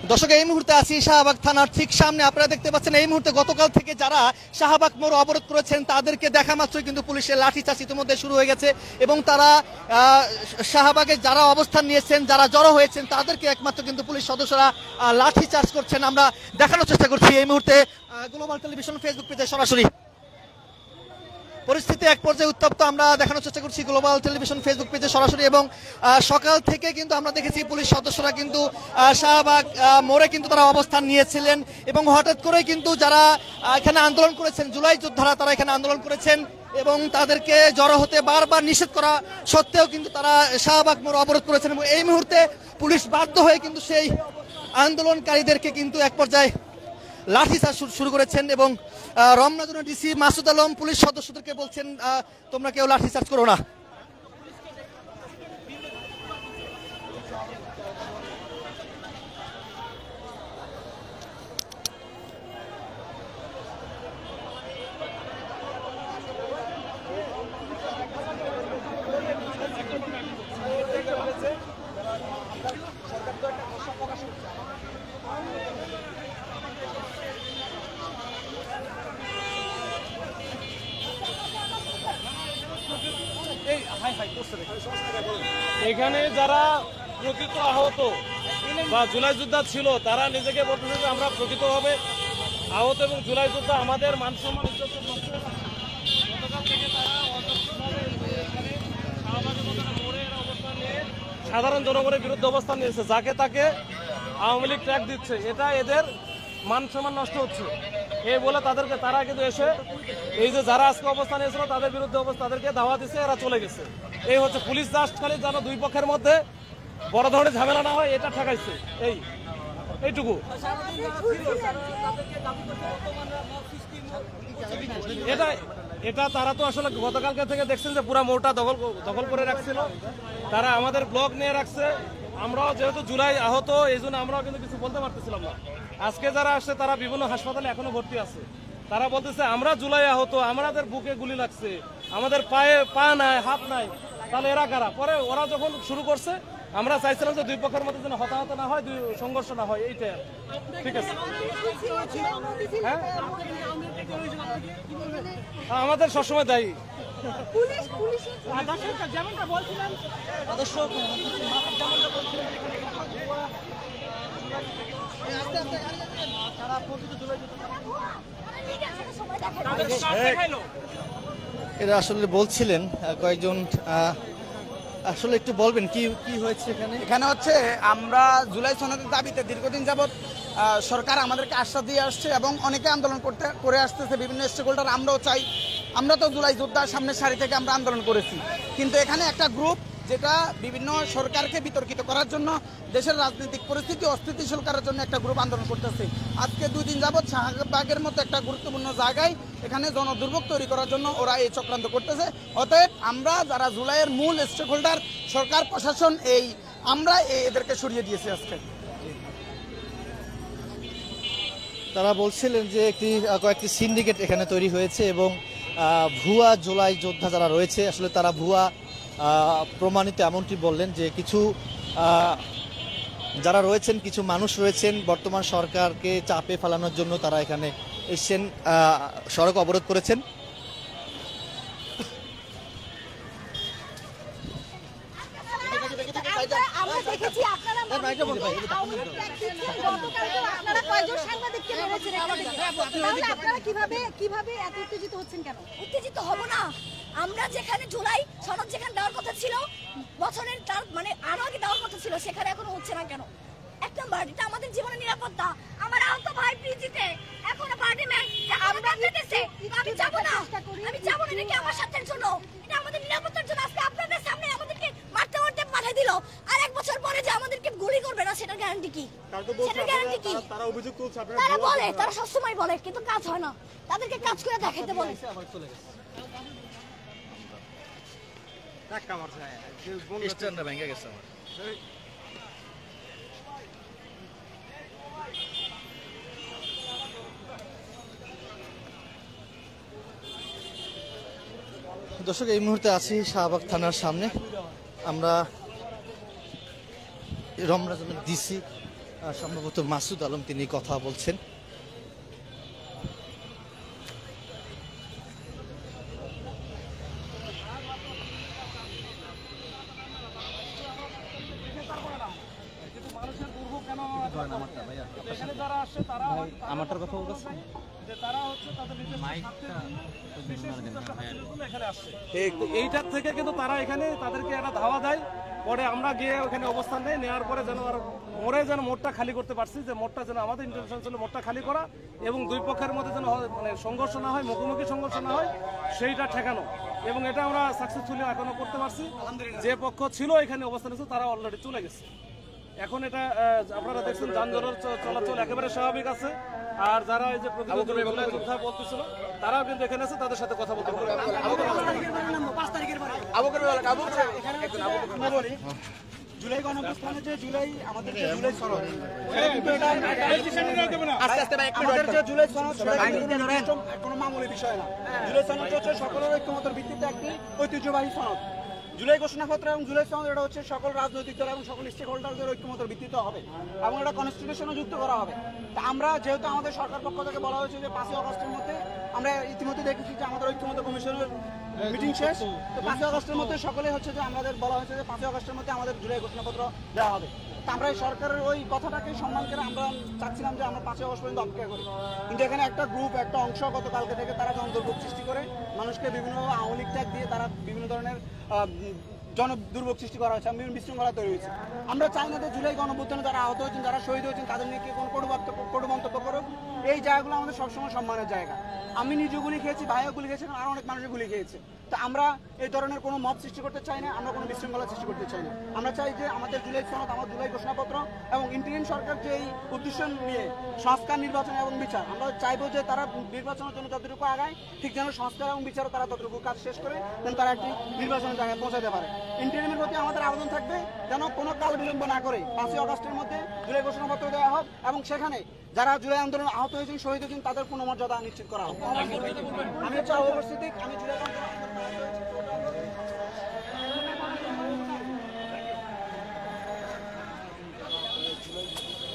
দর্শক, এই মুহূর্তে আছি শাহবাগ থানার ঠিক সামনে। আপনারা দেখতে পাচ্ছেন এই মুহূর্তে গতকাল থেকে যারা শাহবাগ মোড় অবরোধ করেছেন তাদেরকে দেখা মাত্রই কিন্তু পুলিশের লাঠিচার্জ ইতিমধ্যে শুরু হয়ে গেছে এবং তারা শাহবাগে যারা অবস্থান নিয়েছেন, যারা জড়ো হয়েছেন তাদেরকে একমাত্র কিন্তু পুলিশ সদস্যরা লাঠিচার্জ করছেন। আমরা দেখানোর চেষ্টা করছি এই মুহূর্তে গ্লোবাল টেলিভিশন ফেসবুক পেজে সরাসরি পরিস্থিতি এক পর্যায়ে উত্তপ্ত। আমরা দেখানোর চেষ্টা করছি গ্লোবাল টেলিভিশন ফেসবুক পেজে সরাসরি এবং সকাল থেকে কিন্তু আমরা দেখেছি পুলিশ সদস্যরা কিন্তু শাহবাগ মোড়ে কিন্তু তারা অবস্থান নিয়েছিলেন এবং হঠাৎ করেই কিন্তু যারা এখানে আন্দোলন করেছেন, জুলাই যোদ্ধারা তারা এখানে আন্দোলন করেছেন এবং তাদেরকে জড়ো হতে বারবার নিষেধ করা সত্ত্বেও কিন্তু তারা শাহবাগ মোড় অবরোধ করেছেন এবং এই মুহূর্তে পুলিশ বাধ্য হয়ে কিন্তু সেই আন্দোলনকারীদেরকে কিন্তু এক পর্যায়ে লাঠিচার্জ শুরু করেছেন এবং রমনা ডিসি মাসুদ আলম পুলিশ সদস্যদেরকে বলছেন তোমরা কেউ লাঠিচার্জ করো না। এখানে যারা প্রকৃত আহত বা জুলাই যোদ্ধা ছিল তারা নিজেকে বলতেছে যে আমরা প্রকৃতভাবে আহত এবং জুলাই যোদ্ধা আমাদের মান সম্মান গতকাল থেকে তারা সাধারণ জনগণের বিরুদ্ধে অবস্থান নিয়েছে, যাকে তাকে আওয়ামী লীগ ট্র্যাক দিচ্ছে, এটা এদের মান সম্মান নষ্ট হচ্ছে এই বলে তাদেরকে তারা কিন্তু এসে এই যে যারা আজকে অবস্থান নিয়েছিল তাদের বিরুদ্ধে তাদেরকে ধাওয়া দিচ্ছে, এরা চলে গেছে। এই হচ্ছে পুলিশ জাস্ট খালি যেন দুই পক্ষের মধ্যে বড় ধরনের ঝামেলা না হয় এটা ঠেকাইছে, এইটুকু। এটা তারা তো আসলে গতকালকে থেকে দেখছেন যে পুরা মোড়টা দখল করে রাখছিল, তারা আমাদের ব্লক নিয়ে রাখছে। আমরাও যেহেতু জুলাই আহত এই জন্য আমরাও কিন্তু কিছু বলতে পারতেছিলাম না। আজকে যারা আসছে তারা বিভিন্ন হাসপাতালে এখনো ভর্তি আছে, তারা বলতেছে আমরা জুলাই আহত, আমাদের বুকে গুলি লাগছে, আমাদের পায়ে পা নাই, হাত নাই, তাহলে এরা কারা? পরে ওরা যখন শুরু করছে আমরা চাইছিলাম যে দুই পক্ষের মধ্যে যেন হতাহত না হয়, সংঘর্ষ না হয়, এইটাই। ঠিক আছে, হ্যাঁ আমাদের সবসময় দায়ী এরা আসলে বলছিলেন কয়েকজন, আসলে একটু বলবেন কি কি হয়েছে এখানে? এখানে হচ্ছে আমরা জুলাই সনদের দাবিতে দীর্ঘদিন যাবৎ সরকার আমাদেরকে আশ্বাস দিয়ে আসছে এবং অনেকে আন্দোলন করে আসতেছে, বিভিন্ন স্টেক হোল্ডার। আমরাও চাই, আমরা তো জুলাই যোদ্ধার সামনের সারি থেকে আমরা আন্দোলন করেছি, কিন্তু এখানে একটা গ্রুপ যেটা বিভিন্ন সরকারকে বিতর্কিত করার জন্য, দেশের রাজনৈতিক পরিস্থিতি অস্থিতিশীল করার জন্য একটা গ্রুপ আন্দোলন করতেছে। আজকে 2 দিন যাবৎ শাহবাগের মতো একটা গুরুত্বপূর্ণ জায়গায় এখানে জনদুর্ভোগ তৈরি করার জন্য ওরা এই চক্রান্ত করতেছে। অতএব আমরা যারা জুলাইয়ের মূল স্টেক হোল্ডার, সরকার প্রশাসন, আমরা এদেরকে সরিয়ে দিয়েছি আজকে। তারা বলছিলেন যে কয়েকটি সিন্ডিকেট এখানে তৈরি হয়েছে এবং ভুয়া জুলাই যোদ্ধা যারা রয়েছে আসলে তারা ভুয়া প্রমাণিত, এমনটি বললেন যে কিছু যারা রয়েছেন, কিছু মানুষ রয়েছেন বর্তমান সরকারকে চাপে ফেলানোর জন্য তারা এখানে এসেছেন, সড়ক অবরোধ করেছেন। উত্তেজিত হব না, আমরা যেখানে জুলাই সনদ যেখানে দেওয়ার কথা ছিল বছরের তার মানে আরো আগে দেওয়ার কথা ছিল, সেখানে এখনো হচ্ছে না কেন? এক নম্বর, এটা আমাদের জীবনের নিরাপত্তা। আমার আহত ভাই পিজিতে এখন পার্টিম্যান আমরা দিতেছে, আমি যাব না, আমি যাব না। এটা কি আমার সাথের জন্য? এটা আমাদের নিরাপত্তার জন্য। আজকে আপনাদের সামনে আমাদেরকে মারতে মারতে পাঠিয়ে দিল, আর 1 বছর পরে যে আমাদেরকে গুলি করবে না সেটার গ্যারান্টি কি? সেটার গ্যারান্টি কি? তারা অভিযোগ তুলছে, তারা বলে, তারা সবসময় বলে, কিন্তু কাজ হয় না। তাদেরকে কাজ করে দেখাতে বলে। দর্শক, এই মুহূর্তে আছি শাহবাগ থানার সামনে। আমরা রমনা ডিসি সম্ভবত মাসুদ আলম তিনি কথা বলছেন। আমারটার কথা বলতেছে যে তারা হচ্ছে তাদের নিজস্ব এখানে আসছে, এইটার থেকে কিন্তু তারা এখানে তাদেরকে একটা ধাওয়া দেয়। পরে আমরা গিয়ে ওখানে অবস্থান নেওয়ার পরে যেন আর মোড়ে যেন মোড়টা খালি করতে পারছি, যে মোড়টা যেন আমাদের ইন্টারভেনশন ছিল মোড়টা খালি করা এবং দুই পক্ষের মধ্যে যেন মানে সংঘর্ষ না হয়, মুখোমুখি সংঘর্ষ না হয়, সেইটা ঠেকানো। এবং এটা আমরা সাকসেসফুলি এখনো করতে পারছি। যে পক্ষ ছিল এখানে অবস্থান ছিল তারা অলরেডি চলে গেছে। এখন এটা আপনারা দেখছেন যানজটের চলাচল একেবারে স্বাভাবিক আছে। আর যারা এই যে যোদ্ধা বলতেছিল তারাও কিন্তু এখানে আছে, তাদের সাথে কথা বলতে পারবে। জুলাই গণঅভ্যুত্থানে যে জুলাই আমাদের যে জুলাই সনদ, আমাদের যে জুলাই সনদ কোনো মামুলি বিষয় না। জুলাই সনদ হচ্ছে সকলের ঐক্যমতের ভিত্তিতে একটি ঐতিহ্যবাহী সনদ। জুলাই ঘোষণাপত্র এবং জুলাই সনদ এটা হচ্ছে সকল রাজনৈতিক দল এবং সকল স্টেক হোল্ডারদের ঐক্যমতের ভিত্তিতে হবে এবং এটা কনস্টিটিউশনে যুক্ত করা হবে। তা আমরা যেহেতু আমাদের সরকার পক্ষ থেকে বলা হয়েছে যে 5ই আগস্টের মধ্যে আমরা ইতিমধ্যে দেখেছি যে আমাদের ঐক্যমত কমিশনের মিটিং শেষ, তো 5ই আগস্টের মধ্যে সকলে হচ্ছে যে আমাদের বলা হয়েছে যে 5ই আগস্টের মধ্যে আমাদের জুলাই ঘোষণাপত্র দেওয়া হবে। তা আমরা এই সরকারের ওই কথাটাকে সম্মান করে আমরা চাচ্ছিলাম যে আমরা 5ই আগস্ট পর্যন্ত অপেক্ষা করি, কিন্তু এখানে একটা গ্রুপ একটা অংশ গতকালকে থেকে তারা জনদুর্ভোগ সৃষ্টি করে মানুষকে বিভিন্ন আওয়ামী লীগ ট্যাগ দিয়ে তারা বিভিন্ন ধরনের দুর্ভোগ সৃষ্টি করা হয়েছে, বিভিন্ন বিশৃঙ্খলা তৈরি হয়েছে। আমরা চাই না যে জুলাই গণঅভ্যুত্থানে যারা আহত হয়েছেন, যারা শহীদ হয়েছেন, তাদের নিয়ে কোনো কটু মন্তব্য করুক। এই জায়গাগুলো আমাদের সবসময় সম্মানের জায়গা। আমি নিজে গুলি খেয়েছি, ভাইও গুলি খেয়েছেন, আরো অনেক মানুষের গুলি খেয়েছে। তো আমরা এই ধরনের কোনো মত সৃষ্টি করতে চাই না, আমরা কোনো বিশৃঙ্খলা সৃষ্টি করতে চাই না। আমরা চাই যে আমাদের জুলাই সনদ, আমার জুলাই ঘোষণাপত্র এবং ইন্টারিম সরকার যে এই উদ্দেশ্য নিয়ে সংস্কার, নির্বাচন এবং বিচার, আমরা চাইবো যে তারা নির্বাচনের জন্য যতটুকু আগায় ঠিক যেন সংস্কার এবং বিচারও তারা ততটুকু কাজ শেষ করে যেন তারা একটি নির্বাচনের জায়গায় পৌঁছাতে পারে। ইন্টারিমের প্রতি আমাদের আবেদন থাকবে যেন কোনো কাল বিলম্ব না করে 5ই আগস্টের মধ্যে জুলাই ঘোষণাপত্র দেওয়া হোক এবং সেখানে যারা জুলাই আন্দোলন আহত হয়েছেন, শহীদ হয়েছেন, তাদের পুনর্মর্যাদা নিশ্চিত করা হোক। আমি হচ্ছে অবস্থিত, আমি জুলাই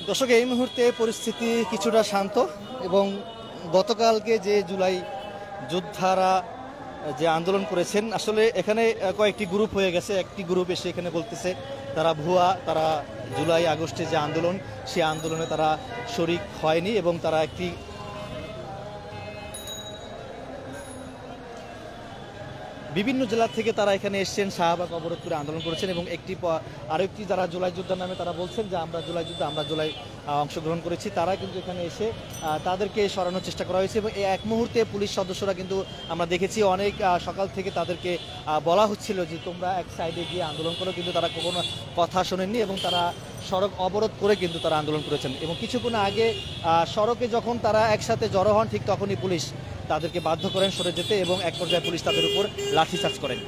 দর্শক, এই মুহূর্তে পরিস্থিতি কিছুটা শান্ত এবং গতকালকে যে জুলাই যোদ্ধারা যে আন্দোলন করেছেন, আসলে এখানে কয়েকটি গ্রুপ হয়ে গেছে। একটি গ্রুপ এসে এখানে বলতেছে তারা ভুয়া, তারা জুলাই আগস্টে যে আন্দোলন সেই আন্দোলনে তারা শরিক হয়নি এবং তারা একটি বিভিন্ন জেলা থেকে তারা এখানে এসেছেন, শাহবাগ অবরোধ করে আন্দোলন করেছেন এবং আরেকটি যারা জুলাই যোদ্ধার নামে তারা বলছেন যে আমরা জুলাই যুদ্ধে আমরা জুলাই অংশগ্রহণ করেছি, তারা কিন্তু এখানে এসে তাদেরকে সরানোর চেষ্টা করা হয়েছে এবং এই এক মুহূর্তে পুলিশ সদস্যরা কিন্তু আমরা দেখেছি অনেক সকাল থেকে তাদেরকে বলা হচ্ছিল যে তোমরা এক সাইডে গিয়ে আন্দোলন করো, কিন্তু তারা কোনো কথা শোনেননি এবং তারা সড়ক অবরোধ করে কিন্তু তারা আন্দোলন করেছেন এবং কিছুক্ষণ আগে সড়কে যখন তারা একসাথে জড়ো হন ঠিক তখনই পুলিশ তাদেরকে বাধ্য করেন সরে যেতে এবং এক পর্যায়ে পুলিশ তাদের উপর লাঠিচার্জ করেন।